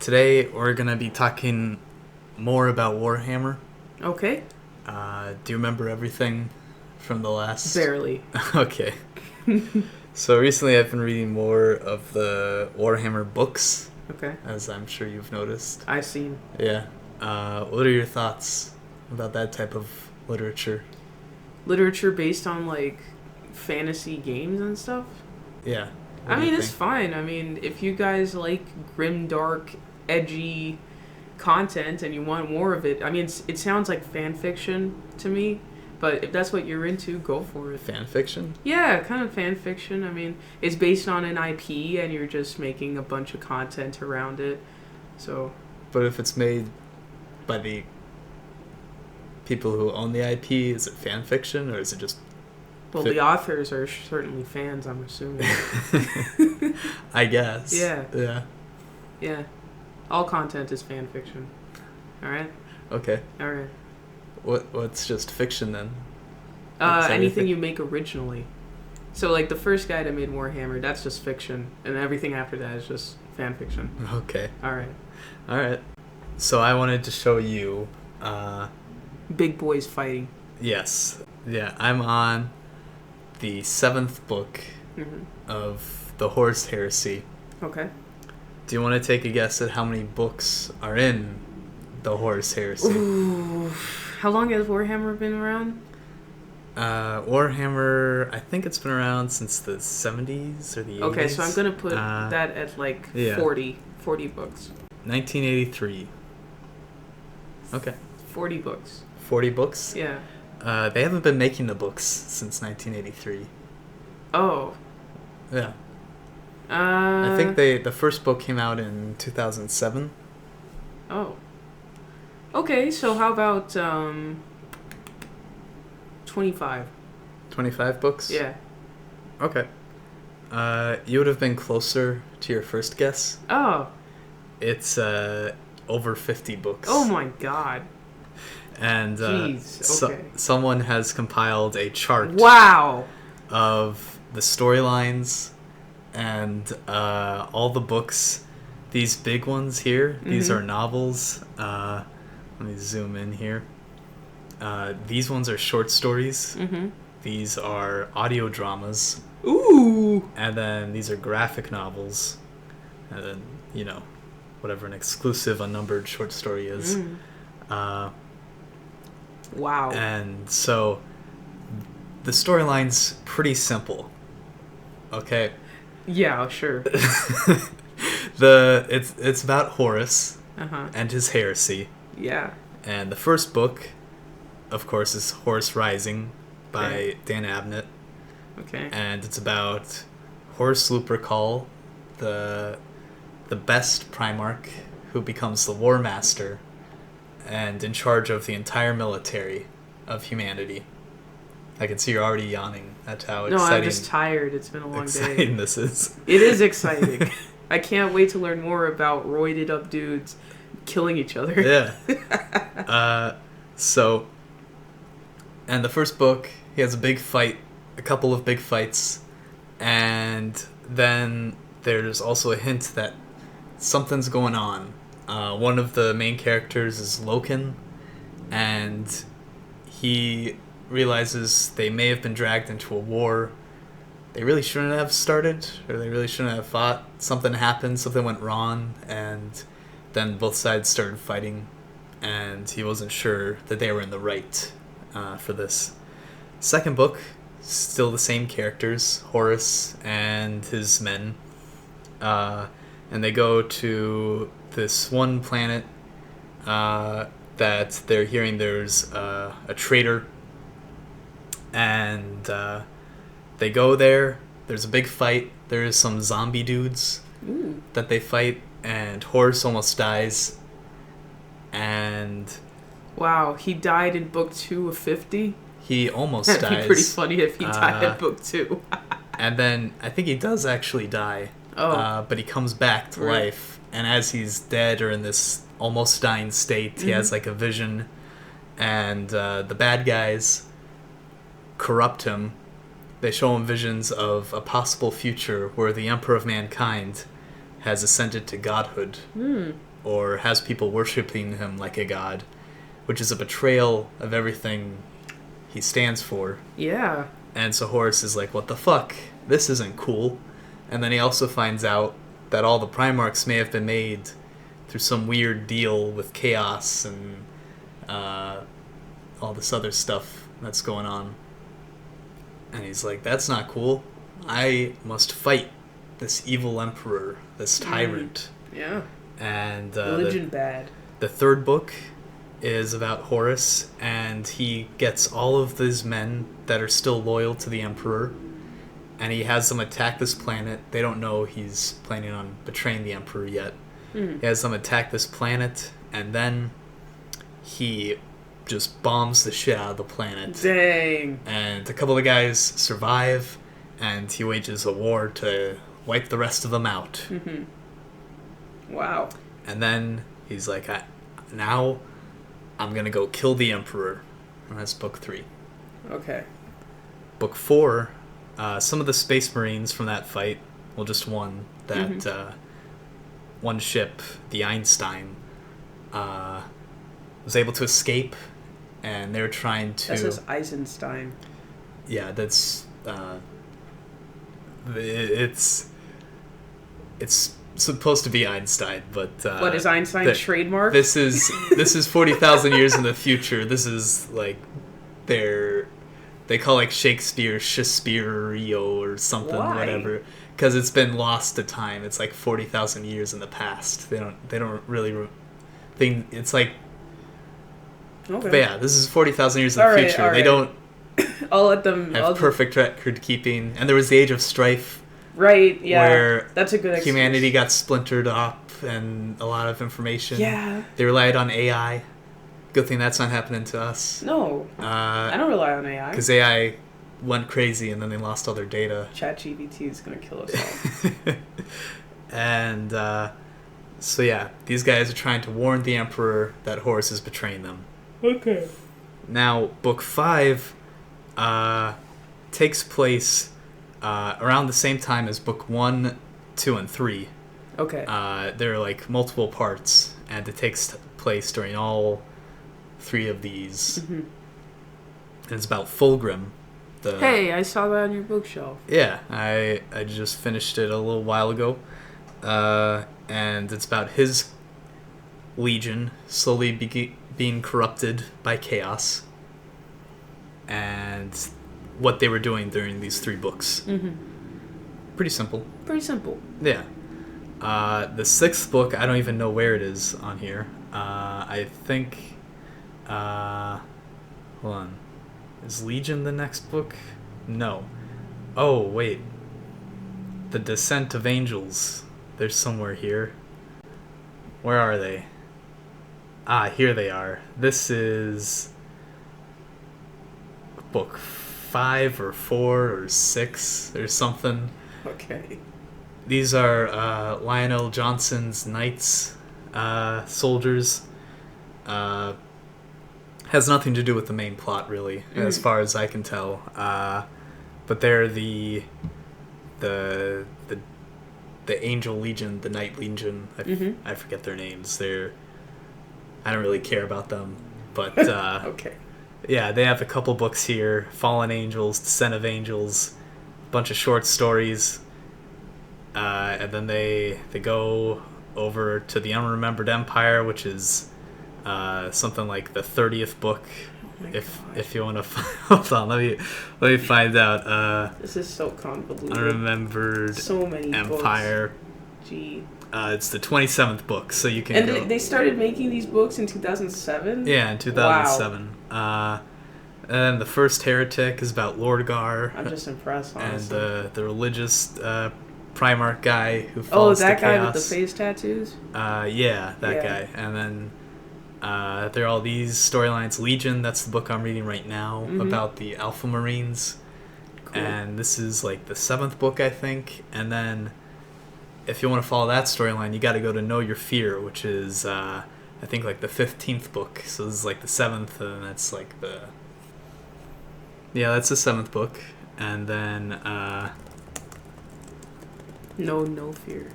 today we're going to be talking more about Warhammer. Okay. Do you remember everything from the last? Barely. Okay. So recently I've been reading more of the Warhammer books. Okay. As I'm sure you've noticed. I've seen. Yeah. What are your thoughts about that type of literature? Literature based on, like, fantasy games and stuff? Yeah. I mean, it's fine. I mean, if you guys like grim, dark, edgy content and you want more of it, I mean, it sounds like fan fiction to me, but if that's what you're into, go for it. Fan fiction? Yeah, kind of fan fiction. I mean, it's based on an IP and you're just making a bunch of content around it, so... But if it's made by the people who own the IP, is it fan fiction or is it just... Well, the authors are certainly fans, I'm assuming. I guess. Yeah. Yeah. Yeah. All content is fan fiction. Alright? Okay. Alright. What's just fiction then? Anything you make originally. So, like, the first guy that made Warhammer, that's just fiction. And everything after that is just fan fiction. Okay. Alright. So I wanted to show you... Big boys fighting. Yes. Yeah, I'm on the 7th book of the Horus Heresy. Okay. Do you want to take a guess at how many books are in the Horus Heresy? Ooh. How long has Warhammer been around? Warhammer, I think it's been around since the 70s or the 80s. Okay, so I'm going to put that at like 40 books. 1983. Okay. 40 books. 40 books? Yeah. They haven't been making the books since 1983. Oh. Yeah. I think the first book came out in 2007. Oh. Okay, so how about 25? 25 books? Yeah. Okay. You would have been closer to your first guess. Oh. It's over 50 books. Oh my god. And jeez, okay. Someone has compiled a chart. Wow. Of the storylines and all the books. These big ones here, these are novels. Let me zoom in here. These ones are short stories. These are audio dramas. Ooh. And then these are graphic novels. And then, whatever an exclusive unnumbered short story is. Wow. And so the storyline's pretty simple. Okay? Yeah, sure. It's about Horus and his heresy. Yeah. And the first book, of course, is Horus Rising by Dan Abnett. Okay. And it's about Horus Lupercal, the best Primarch who becomes the War Master and in charge of the entire military of humanity. I can see you're already yawning at how exciting... No, I'm just tired. It's been a long day. This is. It is exciting. I can't wait to learn more about roided up dudes killing each other. Yeah. And the first book, he has a couple of big fights, and then there's also a hint that something's going on. One of the main characters is Loken, and he realizes they may have been dragged into a war they really shouldn't have started, or they really shouldn't have fought. Something happened, something went wrong, and then both sides started fighting, and he wasn't sure that they were in the right for this. Second book, still the same characters, Horus and his men, and they go to this one planet that they're hearing there's a traitor, and they go there. There's a big fight. There's some zombie dudes that they fight, and Horus almost dies. And wow, he died in book 2 of 50? He almost dies. That'd be pretty funny if he died in book 2. And then I think he does actually die. But he comes back to life. And as he's dead or in this almost dying state, he has like a vision. And the bad guys corrupt him. They show him visions of a possible future where the Emperor of Mankind has ascended to godhood. or has people worshiping him like a god, which is a betrayal of everything he stands for. Yeah. And so Horus is like, what the fuck? This isn't cool. And then he also finds out that all the Primarchs may have been made through some weird deal with chaos and all this other stuff that's going on. And he's like, that's not cool. I must fight this evil emperor, this tyrant. Yeah. And religion bad. The third book is about Horus, and he gets all of these men that are still loyal to the emperor, and he has them attack this planet. They don't know he's planning on betraying the emperor yet. He has them attack this planet, and then he just bombs the shit out of the planet. Dang. And a couple of guys survive, and he wages a war to wipe the rest of them out. Wow. And then he's like, now I'm going to go kill the emperor. And that's book 3. Okay. Book 4, some of the space marines from that fight, well, just one, that one ship, the Einstein, was able to escape, and they're trying to... That says Eisenstein. Yeah, that's... It's supposed to be Einstein, but... what, is Einstein trademark? This is 40,000 years in the future. This is, like, they call, like, Shakespeare or something, Why? whatever. Because it's been lost to time. It's, like, 40,000 years in the past. They don't really... It's, like... Okay. But yeah, this is 40,000 years in the future. All They right. don't I'll let them... have perfect record keeping. And there was the Age of Strife. Right, yeah. Where that's a good excuse. humanity got splintered up and a lot of information. Yeah. They relied on AI. Good thing that's not happening to us. No. I don't rely on AI. Because AI went crazy and then they lost all their data. ChatGPT is going to kill us all. And so yeah, these guys are trying to warn the Emperor that Horus is betraying them. Okay. Now, book 5 takes place around the same time as book 1, 2, and 3. Okay. There are like multiple parts, and it takes place during all 3 of these. And it's about Fulgrim. Hey, I saw that on your bookshelf. Yeah, I just finished it a little while ago. And it's about his legion slowly being corrupted by chaos. And what they were doing during these 3 books. Pretty simple. Pretty simple. Yeah. The 6th book, I don't even know where it is on here. I think... hold on. Is Legion the next book? No. Oh, wait. The Descent of Angels. They're somewhere here. Where are they? Ah, here they are. This is... book 5 or 4 or 6 or something. Okay. These are Lionel Johnson's Knights soldiers. Has nothing to do with the main plot, really, as far as I can tell. But they're the Angel Legion, the Knight Legion. I forget their names. I don't really care about them, but okay. Yeah, they have a couple books here: Fallen Angels, Descent of Angels, a bunch of short stories. And then they go over to the Unremembered Empire, which is something like the 30th book. If you want to hold on, let me find out. This is so convoluted. Unremembered so many Empire. Books. Gee. It's the 27th book, so you can. And go. They started making these books in 2007. Yeah, in 2007. Wow. And the first Heretic is about Lordgar. I'm just impressed, honestly. And the religious Primarch guy who falls to chaos. Oh, that guy with the face tattoos? Yeah, that guy. And then there are all these storylines. Legion, that's the book I'm reading right now, about the Alpha Marines. Cool. And this is like the 7th book, I think. And then if you want to follow that storyline, you got to go to Know Your Fear, which is, I think, like the 15th book. So this is like the 7th, and that's like the... Yeah, that's the 7th book. And then... No Fear.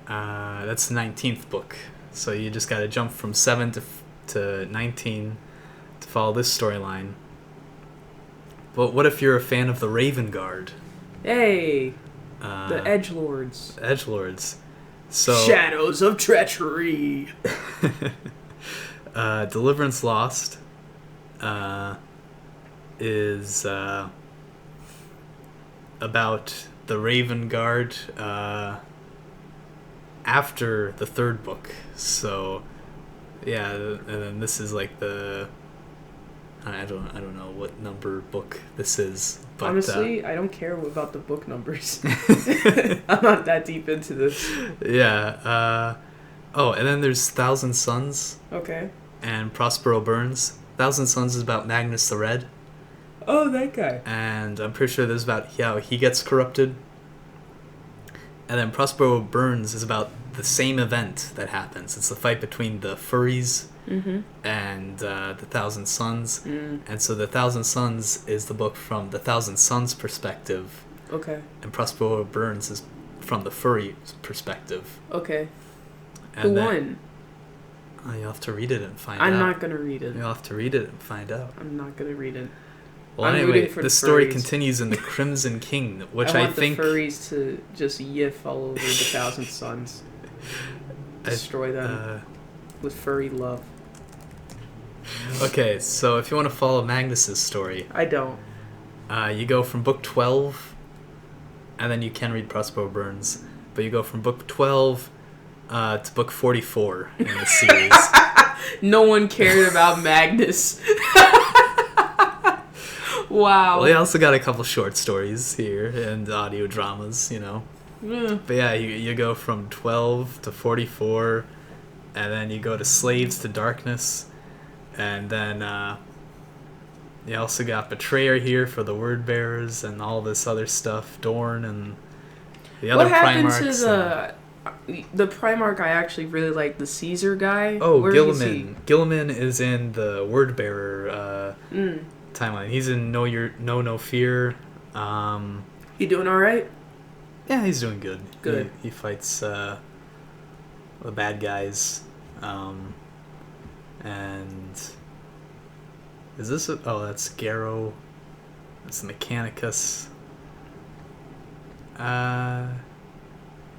That's the 19th book. So you just got to jump from 7 to 19 to follow this storyline. But what if you're a fan of the Raven Guard? Hey, the Edgelords. Edgelords. So Shadows of Treachery. Deliverance Lost is about the Raven Guard after the third book. So yeah, and then this is like the I don't know what number book this is. But, honestly, I don't care about the book numbers. I'm not that deep into this. Yeah. And then there's Thousand Suns. Okay. And Prospero Burns. Thousand Suns is about Magnus the Red. Oh, that guy. And I'm pretty sure there's about how he gets corrupted. And then Prospero Burns is about the same event that happens. It's the fight between the furries and the Thousand Suns. And so the Thousand Suns is the book from the Thousand Suns perspective. Okay. And Prospero Burns is from the furry perspective. Okay. And who won? You'll have to read it and find out. I'm not going to read it. You'll have to read it and find out. I'm not going to read it. Well, anyway, the story continues in the Crimson King, which I think... I want the furries to just yiff all over the Thousand Suns. Destroy them with furry love. Okay, so if you want to follow Magnus's story... I don't. You go from book 12, and then you can read Prospero Burns, but you go from book 12 to book 44 in the series. No one cared about Magnus. Wow. Well, they also got a couple short stories here and audio dramas, you know. Yeah. But yeah, you go from 12 to 44, and then you go to Slaves to Darkness, and then you also got Betrayer here for the Word Bearers and all this other stuff, Dorn and the other Primarchs. What happened to the Primarch? I actually really like the Caesar guy. Oh, Gilliman. Gilliman is in the Word Bearer timeline. He's in No Fear. He doing all right? Yeah, he's doing good. Good. He fights the bad guys. And is this that's Garrow. That's the Mechanicus.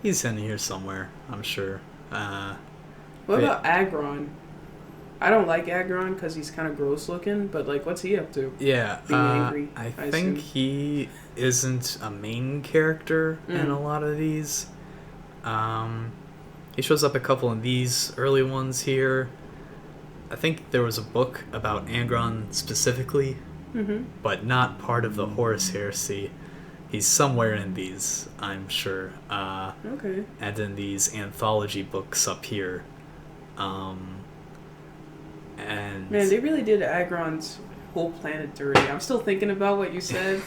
He's in here somewhere, I'm sure. What about Agron? I don't like Agron because he's kind of gross looking, but like, what's he up to? Yeah, being angry. I think he isn't a main character in a lot of these. He shows up a couple in these early ones here. I think there was a book about Angron specifically, but not part of the Horus Heresy. He's somewhere in these, I'm sure. Okay. And in these anthology books up here. And man, they really did Agron's whole planet dirty. I'm still thinking about what you said.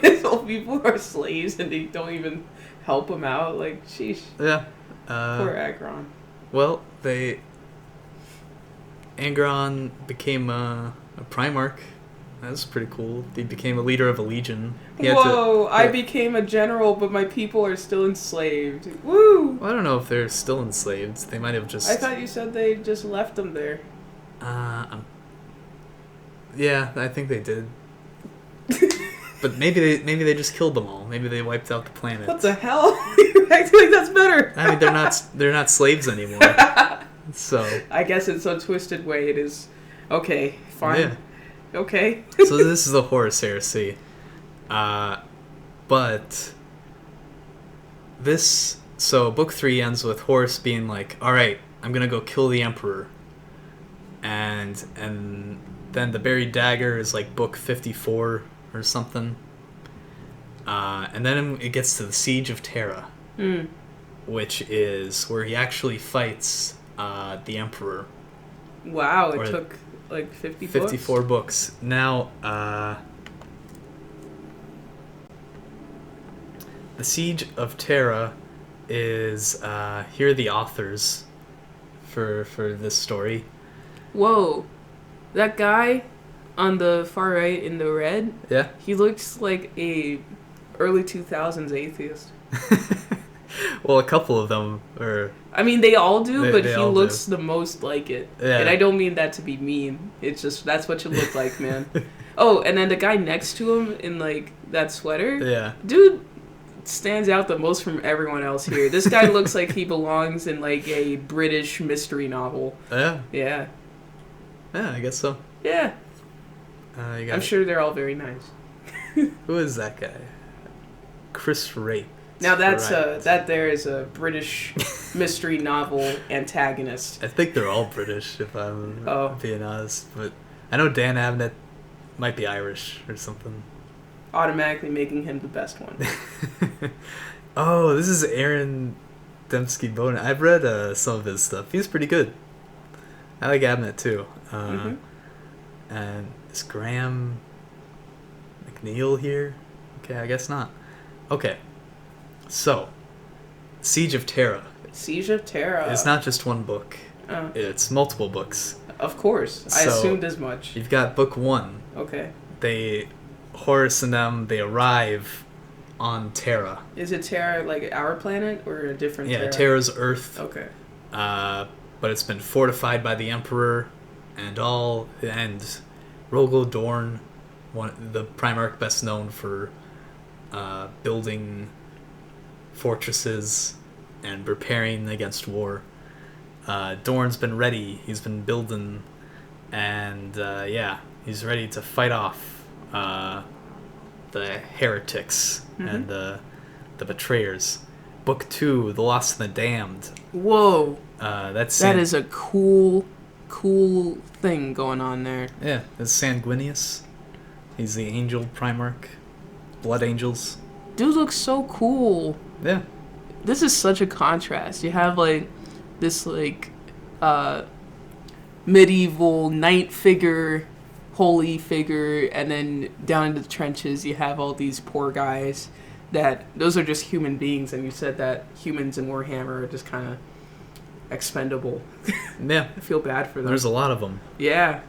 His whole people are slaves and they don't even help him out. Like, sheesh. Yeah. Poor Agron. Well, Angron became a Primarch. That was pretty cool. He became a leader of a legion. I became a general, but my people are still enslaved. Woo! Well, I don't know if they're still enslaved. They might have just... I thought you said they just left them there. Yeah, I think they did. But maybe they just killed them all. Maybe they wiped out the planet. What the hell? You're acting like that's better. I mean, they're not slaves anymore. So I guess in some twisted way it is. Okay, fine. Yeah. Okay. So this is the Horus Heresy. But so book 3 ends with Horus being like, all right, I'm going to go kill the Emperor. And then the Buried Dagger is like book 54 or something. And then it gets to the Siege of Terra, which is where he actually fights the Emperor. Wow, it took like 54 books. Now, the Siege of Terra is here are the authors for this story. Whoa, that guy on the far right in the red. Yeah. He looks like a early 2000s atheist. Well, a couple of them are. I mean, they all do, but they he all looks do. the most like it. Yeah. And I don't mean that to be mean. It's just, that's what you look like, man. Oh, and then the guy next to him in, like, that sweater. Yeah. Dude stands out the most from everyone else here. This guy looks like he belongs in, like, a British mystery novel. Yeah. Yeah. Yeah, I guess so. Yeah. I'm sure they're all very nice. Who is that guy? Chris Rape. Now that there is a British mystery novel antagonist. I think they're all British, if I'm being honest. But I know Dan Abnett might be Irish or something. Automatically making him the best one. Oh, this is Aaron Dembski Bonin. I've read some of his stuff. He's pretty good. I like Abnett too. And is Graham McNeil here? Okay, I guess not. Okay. So, Siege of Terra. Siege of Terra. It's not just one book. It's multiple books. Of course. I assumed as much. You've got book 1. Okay. Horus and them, they arrive on Terra. Is it Terra like our planet or a different Terra? Yeah, Terra's Earth. Okay. But it's been fortified by the Emperor and Rogel Dorn, the Primarch best known for building fortresses and preparing against war. Dorn's been ready. He's been building, and he's ready to fight off the heretics and the betrayers. Book 2, The Lost and the Damned. Whoa. That is a cool thing going on there. Yeah, it's Sanguinius. He's the angel Primarch. Blood angels. Dude looks so cool. Yeah. This is such a contrast. You have like this like medieval knight figure, holy figure, and then down in the trenches you have all these poor guys that those are just human beings, and you said that humans in Warhammer are just kind of expendable. Yeah. I feel bad for them. There's a lot of them. Yeah.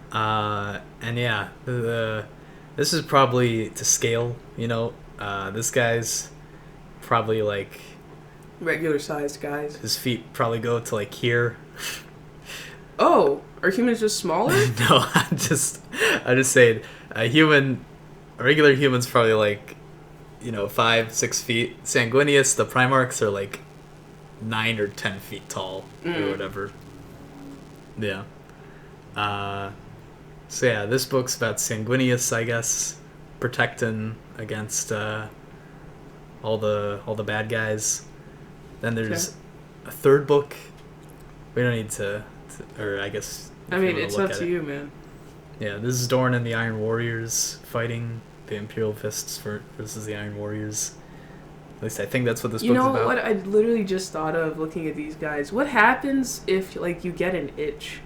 This is probably to scale, you know. This guy's probably like regular sized guys. His feet probably go to like here. Oh, are humans just smaller? No, I'm just saying a regular human's probably like, 5-6 feet. Sanguinius, the Primarchs are like 9 or 10 feet tall or whatever. Yeah. So yeah, this book's about Sanguinius, I guess, protecting against all the bad guys. Then there's a third book. We don't need to or I guess. I mean, it's up to you, man. Yeah, this is Dorn and the Iron Warriors fighting the Imperial Fists versus the Iron Warriors. At least I think that's what this book's about. You know what I literally just thought of looking at these guys? What happens if, like, you get an itch?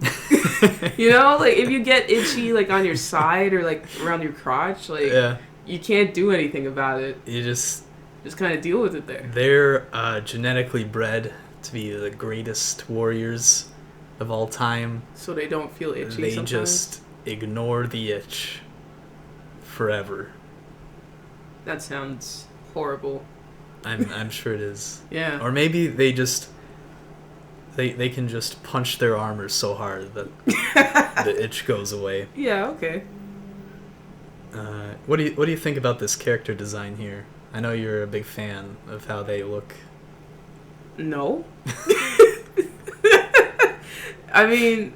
Like, if you get itchy, like, on your side or, like, around your crotch, like, you can't do anything about it. You just kind of deal with it there. They're genetically bred to be the greatest warriors of all time. So they don't feel itchy They sometimes? just ignore the itch forever. That sounds horrible. I'm sure it is. Yeah. Or maybe they just they can just punch their armor so hard that the itch goes away. Yeah, okay. What do you think about this character design here? I know you're a big fan of how they look. No. I mean,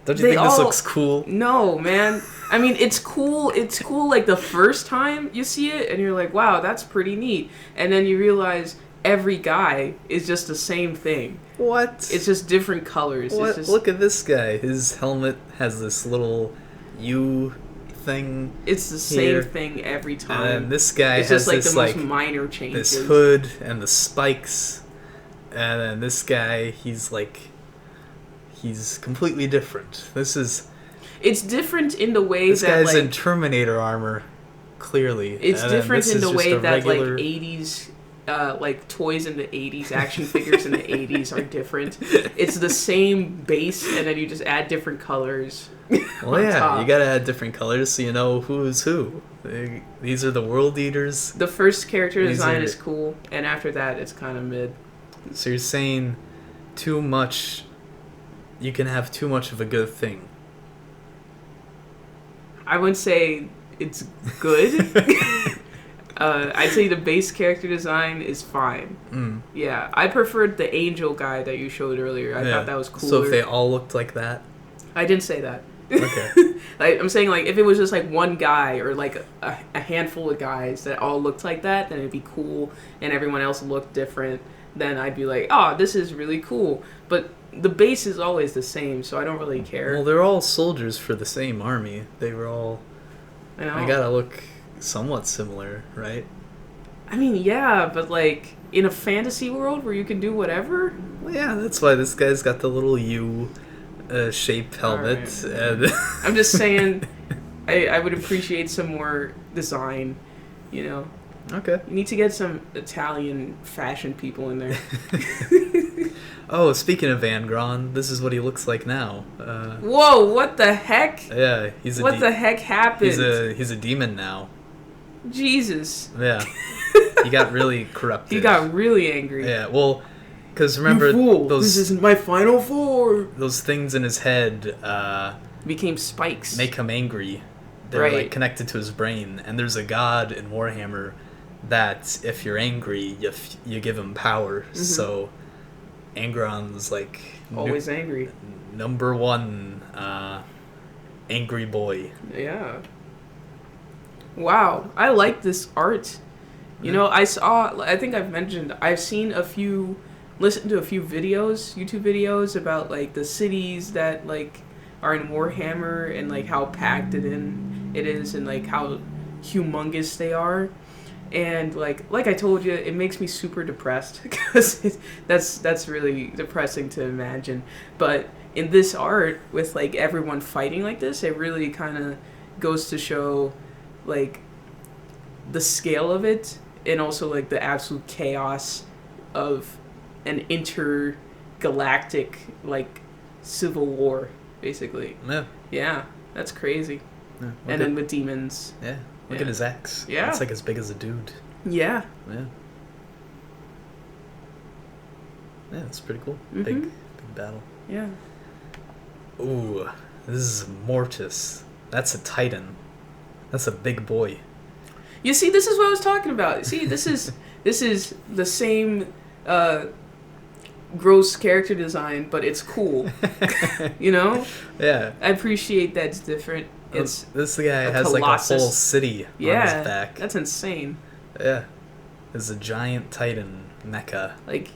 don't you think this looks cool? No, man. I mean, it's cool. It's cool like the first time you see it and you're like, wow, that's pretty neat. And then you realize every guy is just the same thing. What? It's just different colors. What? It's just... Look at this guy. His helmet has this little U thing. It's the same thing every time. And this guy it's has just like this the most minor changes. This hood and the spikes. And then this guy, he's completely different. It's different in the way this that guy's like, in Terminator armor, clearly. It's different in the way that regular... like 80s like toys in the 80s, action figures in the 80s are different. It's the same base, and then you just add different colors. Well, yeah, top. You gotta add different colors so you know who's who. These are the world eaters. The first character design is cool, and after that, it's kind of mid. So you're saying too much. You can have too much of a good thing. I wouldn't say it's good. I'd say the base character design is fine. Yeah, I preferred the angel guy that you showed earlier. I thought that was cooler. So if they all looked like that? I didn't say that. Okay. I'm saying, like, if it was just, like, one guy or, like, a handful of guys that all looked like that, then it'd be cool, and everyone else looked different, then I'd be like, oh, this is really cool. But the base is always the same, so I don't really care. Well, they're all soldiers for the same army. They were all... I know. They gotta look somewhat similar, right? I mean, yeah, but, like, in a fantasy world where you can do whatever? Well, yeah, that's why this guy's got the little U... shaped helmet. Right. And I'm just saying, I would appreciate some more design, you know. Okay. You need to get some Italian fashion people in there. Oh, speaking of Van Gron, this is what he looks like now. Whoa! What the heck? Yeah, he's a. What the heck happened? He's a demon now. Jesus. Yeah. He got really corrupted. He got really angry. Yeah. Well. Because remember, this isn't my final form. Those things in his head became spikes. Make him angry. They're like connected to his brain. And there's a god in Warhammer that if you're angry, you give him power. Mm-hmm. So Angron's like always angry. Number one angry boy. Yeah. Wow, I like this art. You know, I think I've mentioned, I've seen listened to a few videos, YouTube videos about, like, the cities that, like, are in Warhammer and, like, how packed it is and, like, how humongous they are. And, like I told you, it makes me super depressed because that's really depressing to imagine. But in this art, with, like, everyone fighting like this, it really kind of goes to show, like, the scale of it and also, like, the absolute chaos of an intergalactic, like, civil war, basically. Yeah. Yeah, that's crazy. Yeah, and then with demons. Yeah. Look at his axe. Yeah. It's like as big as a dude. Yeah. Yeah. Yeah, it's pretty cool. Mm-hmm. Big battle. Yeah. Ooh, this is Mortis. That's a Titan. That's a big boy. You see, this is what I was talking about. See, this is the same gross character design, but it's cool. You know? Yeah. I appreciate that it's different. It's this guy has Colossus. Like a whole city on his back. That's insane. Yeah. It's a giant Titan mecha. Like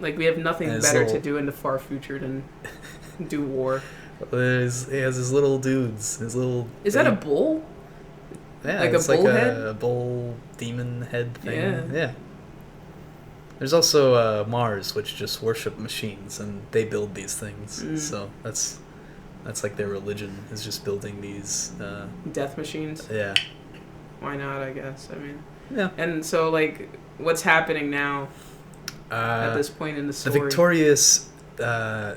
we have nothing better to do in the far future than do war. He has his little dudes. His little. Is that a bull? Yeah, like it's a bull like head? a bull demon head thing. Yeah. Yeah. There's also Mars, which just worship machines, and they build these things. So that's like their religion, is just building these death machines. Yeah. Why not? I guess. I mean. Yeah. And so, like, what's happening now? At this point in the story, the victorious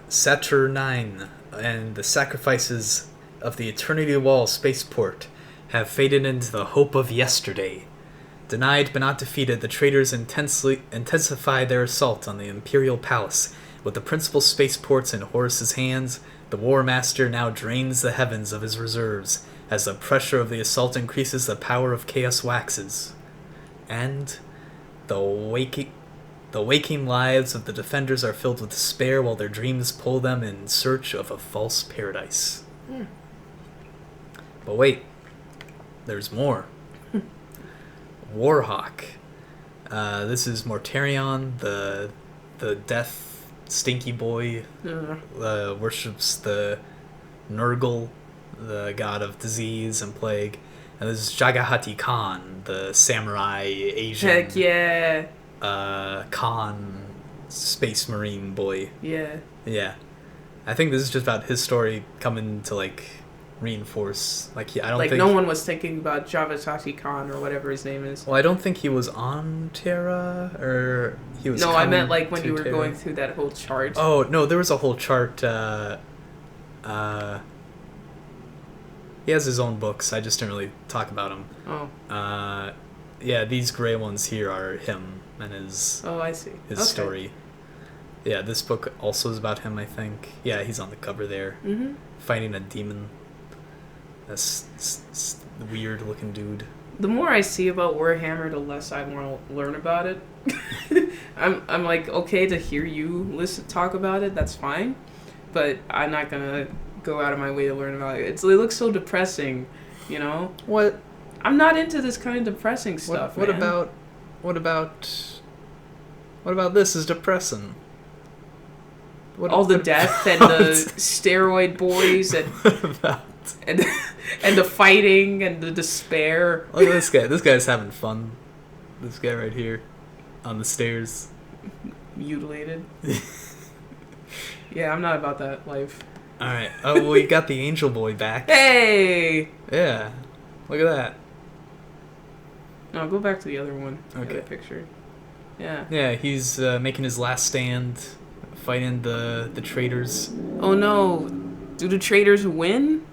Saturnine and the sacrifices of the Eternity Wall spaceport have faded into the hope of yesterday. Denied but not defeated, the traitors intensify their assault on the Imperial Palace. With the principal spaceports in Horus's hands, the War Master now drains the heavens of his reserves. As the pressure of the assault increases, the power of chaos waxes. And the waking lives of the defenders are filled with despair while their dreams pull them in search of a false paradise. But wait, there's more. Warhawk. This is Mortarion, the death stinky boy. Worships the Nurgle, the god of disease and plague. And this is Jagahati Khan, the samurai Asian. Heck yeah. Khan, space marine boy. Yeah. Yeah. I think this is just about his story coming to, like, reinforce. Like I don't Like, think no one was thinking about Javasati Khan or whatever his name is. Well, I don't think he was on Terra, or he was. No, I meant like when you were Terra. going through that whole chart. Oh no, there was a whole chart. He has his own books. I just didn't really talk about him. Oh. Yeah, these gray ones here are him and his. Oh, I see. His story. Yeah, this book also is about him, I think. Yeah, he's on the cover there, fighting a demon. This weird looking dude. The more I see about Warhammer, the less I want to learn about it. I'm like, okay to hear you talk about it, that's fine, but I'm not gonna go out of my way to learn about it. It looks so depressing, you know. What? I'm not into this kind of depressing stuff. What about this is depressing? All the death and the steroid boys and and the fighting and the despair. Look at this guy. This guy's having fun. This guy right here on the stairs. Mutilated. Yeah, I'm not about that life. Alright. Oh, well, we got the Angel Boy back. Hey! Yeah. Look at that. No, go back to the other one. Okay. The other picture. Yeah. Yeah, he's making his last stand, fighting the traitors. Oh no. Do the traitors win?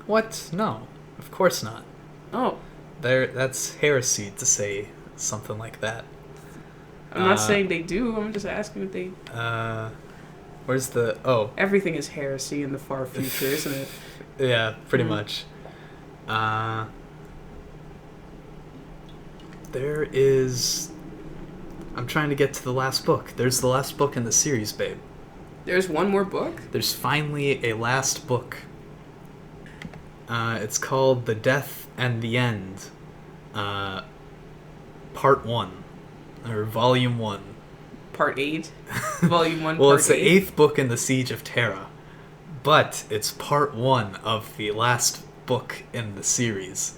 What? No. Of course not. Oh. That's heresy to say something like that. I'm not saying they do. I'm just asking if they... Where's the... Oh. Everything is heresy in the far future, isn't it? Yeah, pretty much. There is... I'm trying to get to the last book. There's the last book in the series, babe. There's one more book? There's finally a last book. It's called The Death and the End. Part 1. Or Volume 1. Part 8? Volume 1, well, Part it's the 8? 8th book in the Siege of Terra. But it's Part 1 of the last book in the series.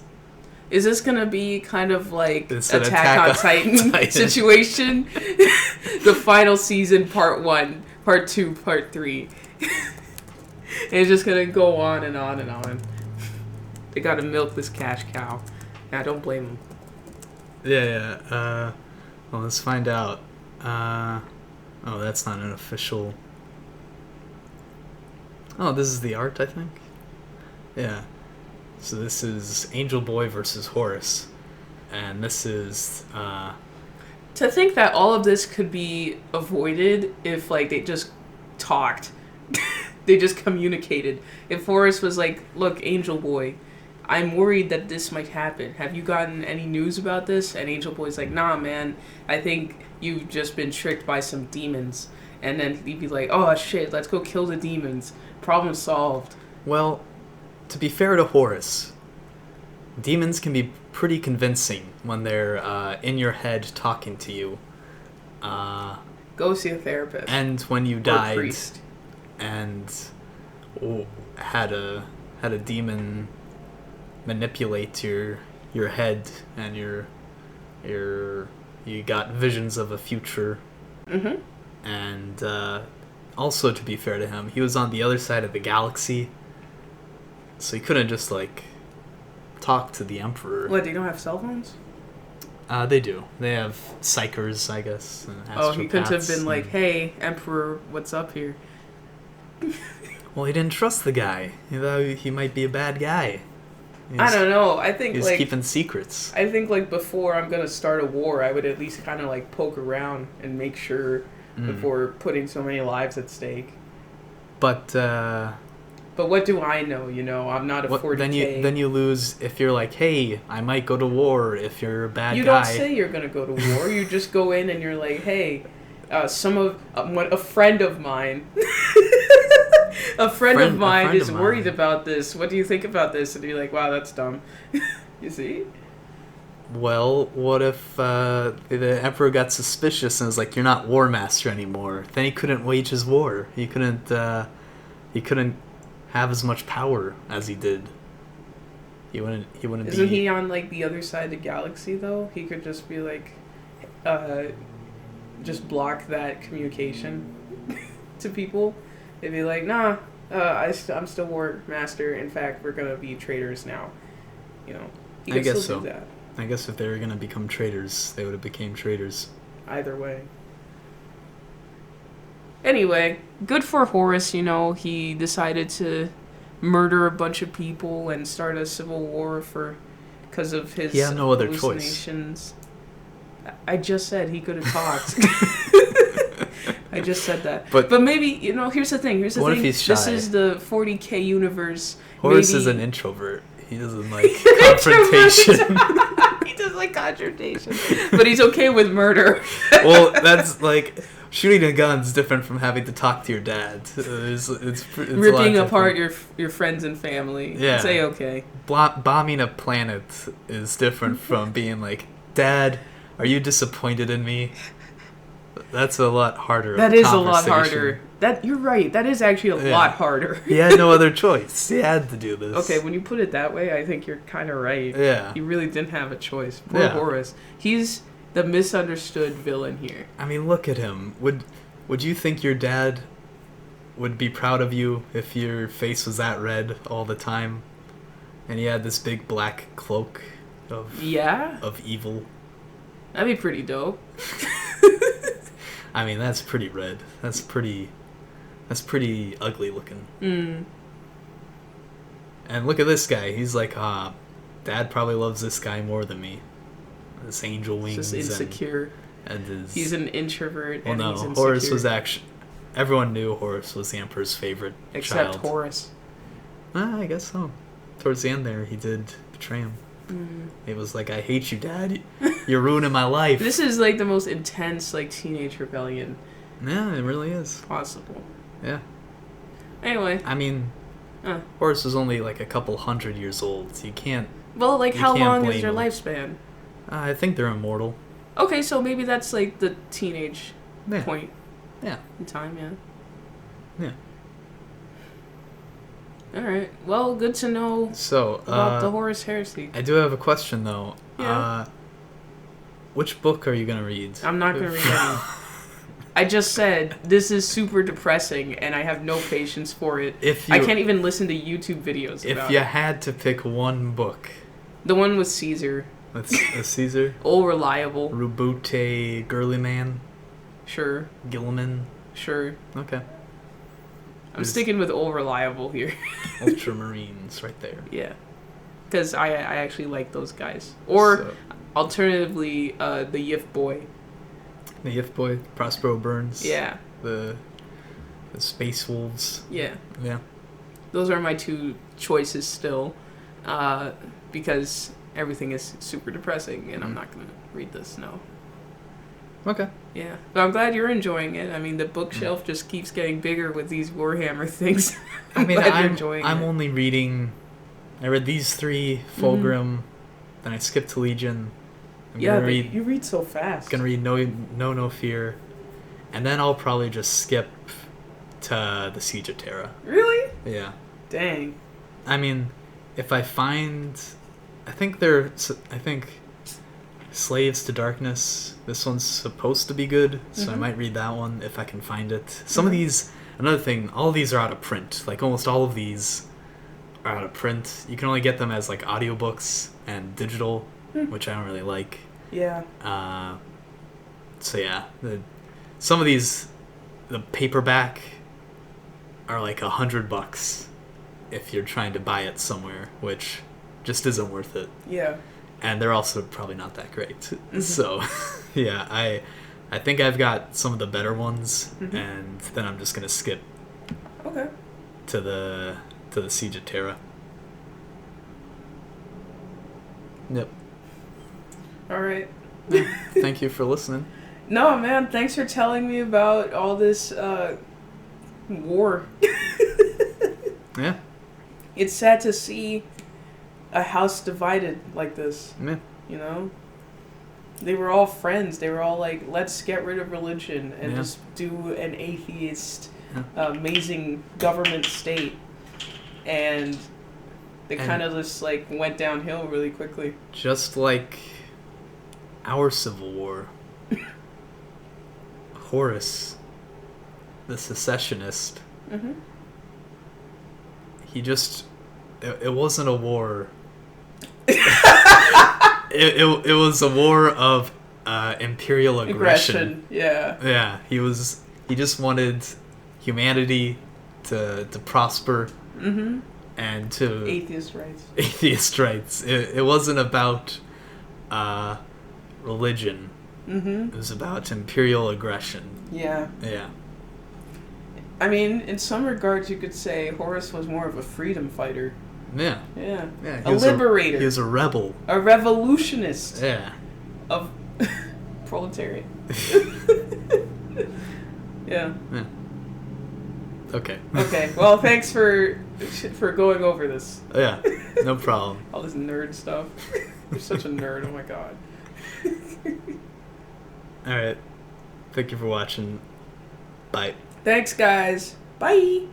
Is this gonna be kind of like It's an Attack on Titan situation? The final season, Part 1, Part 2, Part 3. And it's just gonna go on and on and on. They gotta milk this cash cow. I don't blame them. Yeah. Well, let's find out. Oh, that's not an official... Oh, this is the art, I think? Yeah. So this is Angel Boy versus Horus. And this is... To think that all of this could be avoided if, like, they just talked. They just communicated. If Horus was like, look, Angel Boy, I'm worried that this might happen. Have you gotten any news about this? And Angel Boy's like, nah, man. I think you've just been tricked by some demons. And then he'd be like, oh, shit, let's go kill the demons. Problem solved. Well, to be fair to Horus, demons can be pretty convincing when they're in your head talking to you. Go see a therapist. And when you or died priest. and had a demon manipulate your head and you got visions of a future. Mm-hmm. And also, to be fair to him, he was on the other side of the galaxy, so he couldn't just like talk to the Emperor. What, they don't have cell phones? They do. They have psychers, I guess. And Oh, he couldn't have astropaths been like, and- hey, Emperor, what's up here? Well, he didn't trust the guy. He thought he might be a bad guy. I don't know. I think He's like keeping secrets. I think like before I'm gonna start a war, I would at least kind of like poke around and make sure before putting so many lives at stake. But what do I know? You know, I'm not a 40K. then you lose if you're like, hey, I might go to war if you're a bad You guy. don't say you're gonna go to war. You just go in and you're like, hey, a friend of mine. A friend of mine is worried about this. What do you think about this? And you're like, wow, that's dumb. You see? Well, what if the Emperor got suspicious and was like, "You're not War Master anymore"? Then he couldn't wage his war. He couldn't have as much power as he did. He wouldn't. Isn't he on like the other side of the galaxy though? He could just be like, just block that communication to people. They'd be like, nah, I'm still War Master. In fact, we're gonna be traitors now. You know, you I can guess still so. do that. I guess if they were gonna become traitors, they would have became traitors. Either way. Anyway, good for Horus. You know, he decided to murder a bunch of people and start a civil war because of his He had no other choice. hallucinations. I just said he could have talked. I just said that. But maybe, you know, here's the thing. What if he's shy? This is the 40K universe. Horus is an introvert. He doesn't like confrontation. He doesn't like confrontation. But he's okay with murder. Well, that's like... Shooting a gun's different from having to talk to your dad. It's ripping apart your friends and family. Yeah. Say okay. Bombing a planet is different from being like, Dad, are you disappointed in me? That's a lot harder. That is a lot harder. You're right. That is actually a lot harder. He had no other choice. He had to do this. Okay, when you put it that way, I think you're kind of right. Yeah. He really didn't have a choice. Poor Horus. He's the misunderstood villain here. I mean, look at him. Would you think your dad would be proud of you if your face was that red all the time, and you had this big black cloak of evil? That'd be pretty dope. I mean, that's pretty red. That's pretty ugly looking. Mm. And look at this guy. He's like, Dad probably loves this guy more than me. This angel wings. Just insecure. And he's an introvert. Well, and no, he's insecure. Horus was actually... Everyone knew Horus was the Emperor's favorite Except child. Horus. I guess so. Towards the end there, he did betray him. Mm. He was like, I hate you, Dad. You're ruining my life. This is like the most intense like teenage rebellion. Yeah, it really is. Possible. Yeah. Anyway. I mean, Horus was only like a couple 100 years old. You can't... Well, like, how long is their him. lifespan? I think they're immortal. Okay, so maybe that's like the teenage point. Yeah. In time, Yeah. Alright. Well, good to know about the Horus Heresy. I do have a question, though. Yeah. Which book are you going to read? I'm not going to read any. I just said, this is super depressing, and I have no patience for it. I can't even listen to YouTube videos about it. If you had to pick one book... The one with Caesar. With Caesar? All Reliable. Rubute Girly Man? Sure. Gilliman? Sure. Okay. I'm sticking with All Reliable here. Ultramarines right there. Yeah. Because I actually like those guys. Or, alternatively, the Yif Boy. The Yif Boy, Prospero Burns. Yeah. The Space Wolves. Yeah. Yeah. Those are my two choices still. Because everything is super depressing, and I'm not going to read this, no. Okay. Yeah. But I'm glad you're enjoying it. I mean, the bookshelf just keeps getting bigger with these Warhammer things. I'm only reading... I read these 3, Fulgrim, then I skipped to Legion. You read so fast. Gonna read No Fear, and then I'll probably just skip to the Siege of Terra. Really? Yeah. Dang. I mean, if I find... I think Slaves to Darkness, this one's supposed to be good, so I might read that one if I can find it. Some of these... Another thing, all of these are out of print. Like, almost all of these are out of print. You can only get them as, like, audiobooks and digital, which I don't really like. Yeah. So, yeah. Some of these, the paperback, are, like, $100 if you're trying to buy it somewhere, which just isn't worth it. Yeah. And they're also probably not that great. So, yeah, I think I've got some of the better ones, and then I'm just going to skip to the Siege of Terra. Yep. All right. Thank you for listening. No, man, thanks for telling me about all this war. Yeah. It's sad to see a house divided like this. Yeah. You know? They were all friends. They were all like, let's get rid of religion and just do an atheist, amazing government state. And they kind of just like went downhill really quickly. Just like our Civil War. Horus, the secessionist, he just it wasn't a war. It was a war of imperial aggression. Yeah. Yeah, he just wanted humanity to prosper. Mm-hmm. And to atheist rights. It wasn't about religion. Mm-hmm. It was about imperial aggression. Yeah. Yeah. I mean, in some regards, you could say Horus was more of a freedom fighter. Yeah. Yeah. Yeah. A liberator. He was a rebel. A revolutionist. Yeah. Of proletariat. Yeah. Yeah. Okay. Okay. Well, thanks for going over this. Yeah. No problem. All this nerd stuff. You're such a nerd. Oh my god. All right. Thank you for watching. Bye. Thanks, guys. Bye.